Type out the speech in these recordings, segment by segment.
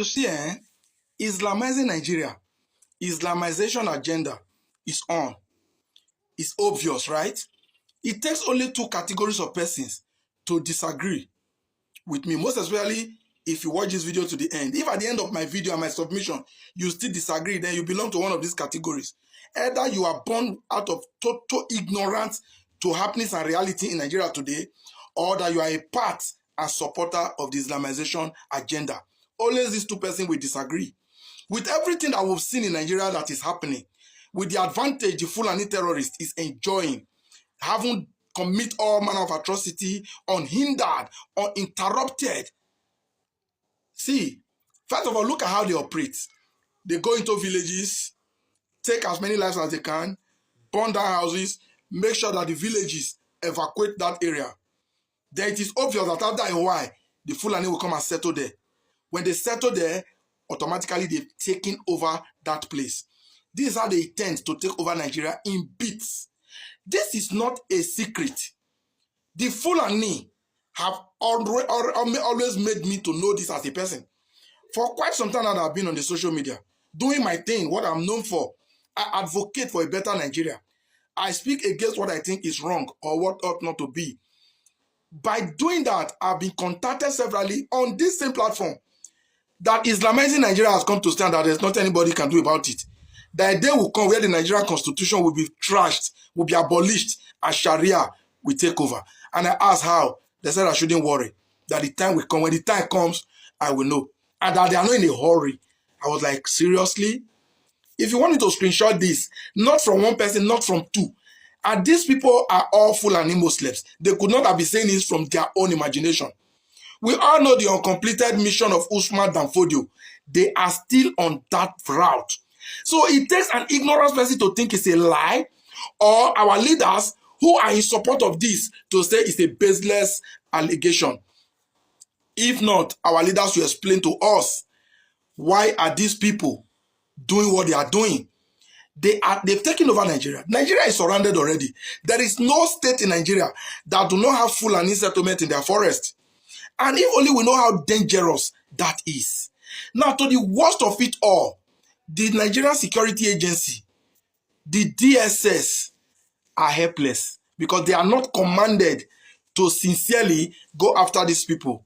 you see, Islamizing Nigeria, Islamization agenda is on. It's obvious, right? It takes only two categories of persons to disagree with me, most especially if you watch this video to the end. If at the end of my video and my submission, you still disagree, then you belong to one of these categories. Either you are born out of total ignorance to happenings and reality in Nigeria today, or that you are a part and supporter of the Islamization agenda. Always these two persons will disagree. With everything that we've seen in Nigeria that is happening, with the advantage the Fulani terrorist is enjoying, having commit all manner of atrocity unhindered, uninterrupted. See, first of all, look at how they operate. They go into villages, take as many lives as they can, burn down houses, make sure that the villages evacuate that area. Then it is obvious that after a while, the Fulani will come and settle there. When they settle there, automatically they've taken over that place. This is how they intend to take over Nigeria in bits. This is not a secret. The Fulani have always made me to know this as a person. For quite some time now, I've been on the social media, doing my thing, what I'm known for. I advocate for a better Nigeria. I speak against what I think is wrong or what ought not to be. By doing that, I've been contacted severally on this same platform that Islamizing Nigeria has come to stand that there's nothing anybody can do about it. That a day will come where the Nigerian constitution will be trashed, will be abolished, and Sharia will take over. And I asked how. They said I shouldn't worry. That the time will come. When the time comes, I will know. And that they are not in a hurry. I was like, seriously? If you want me to screenshot this, not from one person, not from two. And these people are all Fulani Muslims. They could not have been saying this from their own imagination. We all know the uncompleted mission of Usman Danfodio. They are still on that route. So it takes an ignorant person to think it's a lie, or our leaders who are in support of this to say it's a baseless allegation. If not, our leaders will explain to us why are these people doing what they are doing. They've taken over Nigeria. Nigeria is surrounded already. There is no state in Nigeria that do not have Fulani settlement in their forest. And if only we know how dangerous that is. Now, to the worst of it all, the Nigerian Security Agency, the DSS, are helpless because they are not commanded to sincerely go after these people.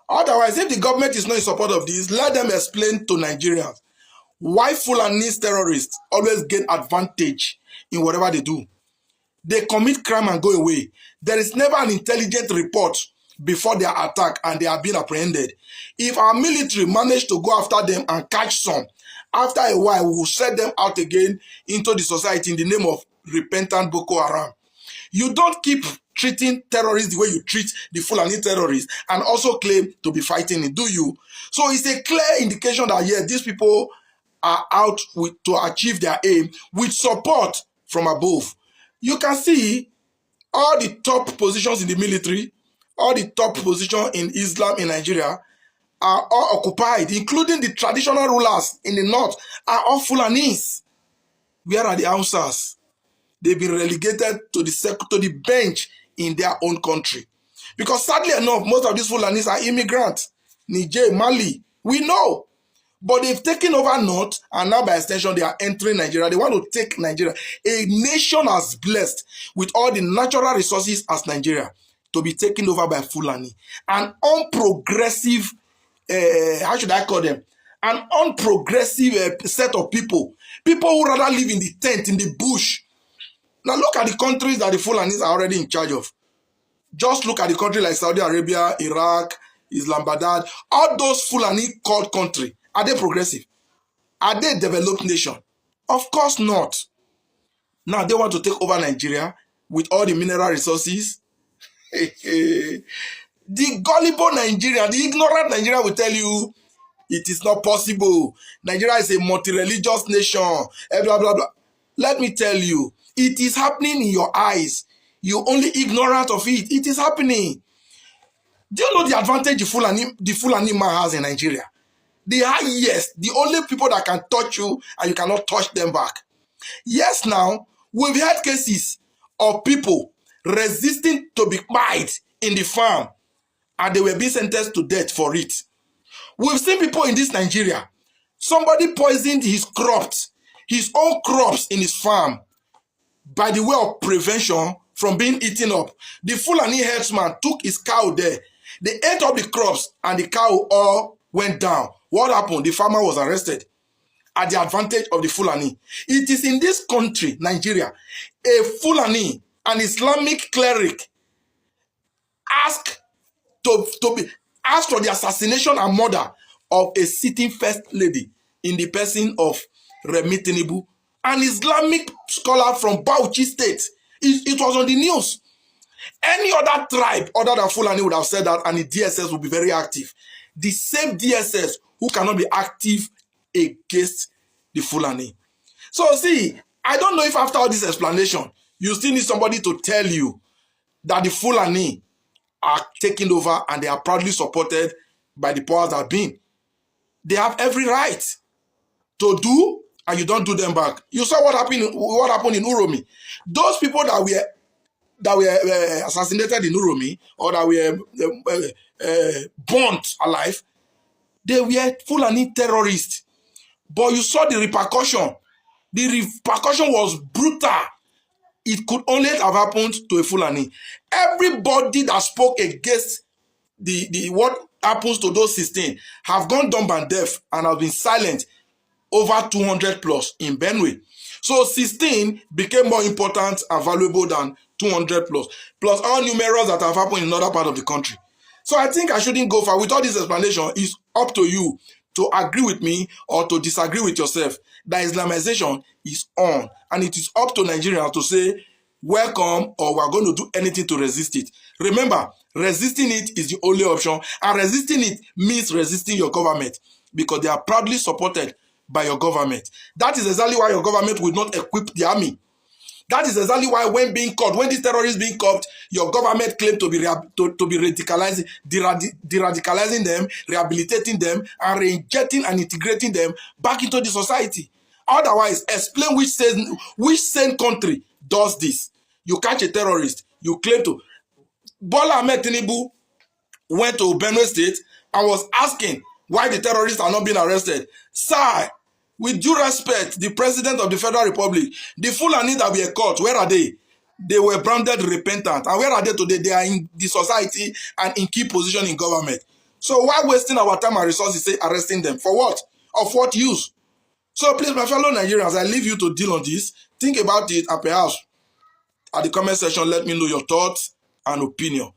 Otherwise, if the government is not in support of this, let them explain to Nigerians why Fulani terrorists always gain advantage in whatever they do. They commit crime and go away. There is never an intelligent report before their attack and they are being apprehended. If our military manage to go after them and catch some, after a while, we will set them out again into the society in the name of repentant Boko Haram. You don't keep treating terrorists the way you treat the Fulani terrorists and also claim to be fighting it, do you? So it's a clear indication that, yeah, these people are out to achieve their aim with support from above. You can see all the top positions in the military, all the top positions in Islam in Nigeria are all occupied, including the traditional rulers in the north are all Fulanis. Where are the Hausas? They've been relegated to the bench in their own country. Because sadly enough, most of these Fulanis are immigrants. Niger, Mali, we know. But they've taken over north, and now by extension, they are entering Nigeria. They want to take Nigeria, a nation as blessed with all the natural resources as Nigeria, to be taken over by Fulani. An unprogressive, how should I call them? An unprogressive set of people. People who rather live in the tent, in the bush. Now look at the countries that the Fulanis are already in charge of. Just look at the country like Saudi Arabia, Iraq, Islamabad. All those Fulani called countries. Are they progressive? Are they a developed nation? Of course not. Now they want to take over Nigeria with all the mineral resources. The gullible Nigeria, the ignorant Nigeria will tell you it is not possible. Nigeria is a multi-religious nation. Blah, blah, blah. Let me tell you, it is happening in your eyes. You're only ignorant of it. It is happening. Do you know the advantage the Fulani man has in Nigeria? The highest, the only people that can touch you and you cannot touch them back. Yes, now, we've had cases of people resisting to be quiet in the farm and they were being sentenced to death for it. We've seen people in this Nigeria. Somebody poisoned his crops, his own crops in his farm, by the way of prevention from being eaten up. The Fulani herdsman took his cow there. They ate up the crops and the cow all went down. What happened? The farmer was arrested at the advantage of the Fulani. It is in this country, Nigeria, a Fulani, an Islamic cleric, asked asked for the assassination and murder of a sitting first lady in the person of Remi Tinubu, an Islamic scholar from Bauchi State. It was on the news. Any other tribe other than Fulani would have said that, and the DSS would be very active. The same DSS who cannot be active against the Fulani. So see, I don't know if after all this explanation, you still need somebody to tell you that the Fulani are taking over and they are proudly supported by the powers that have been. They have every right to do, and you don't do them back. You saw what happened in Uromi. Those people that were assassinated in Uromi, or that were burnt alive, they were Fulani terrorists. But you saw the repercussion. The repercussion was brutal. It could only have happened to a Fulani. Everybody that spoke against the what happens to those 16 have gone dumb and deaf and have been silent. Over 200 plus in Benue. So 16 became more important and valuable than 200 plus all numerous that have happened in another part of the country. So I think I shouldn't go far. With all this explanation, it's up to you to agree with me or to disagree with yourself that Islamization is on, and it is up to Nigerians to say welcome or we're going to do anything to resist it. Remember, resisting it is the only option, and resisting it means resisting your government because they are proudly supported by your government. That is exactly why your government will not equip the army. That is exactly why when being caught, when these terrorists being caught, your government claimed to be radicalizing, de-radicalizing them, rehabilitating them, and reinjecting and integrating them back into the society. Otherwise, explain which sane country does this. You catch a terrorist, you claim to. Bola Ahmed Tinubu went to Benue State and was asking why the terrorists are not being arrested. Sir, with due respect, the president of the Federal Republic, the Fulani that were caught, where are they? They were branded repentant. And where are they today? They are in the society and in key position in government. So why wasting our time and resources say arresting them? For what? Of what use? So please, my fellow Nigerians, I leave you to deal on this. Think about it, and perhaps at the comment section, let me know your thoughts and opinion.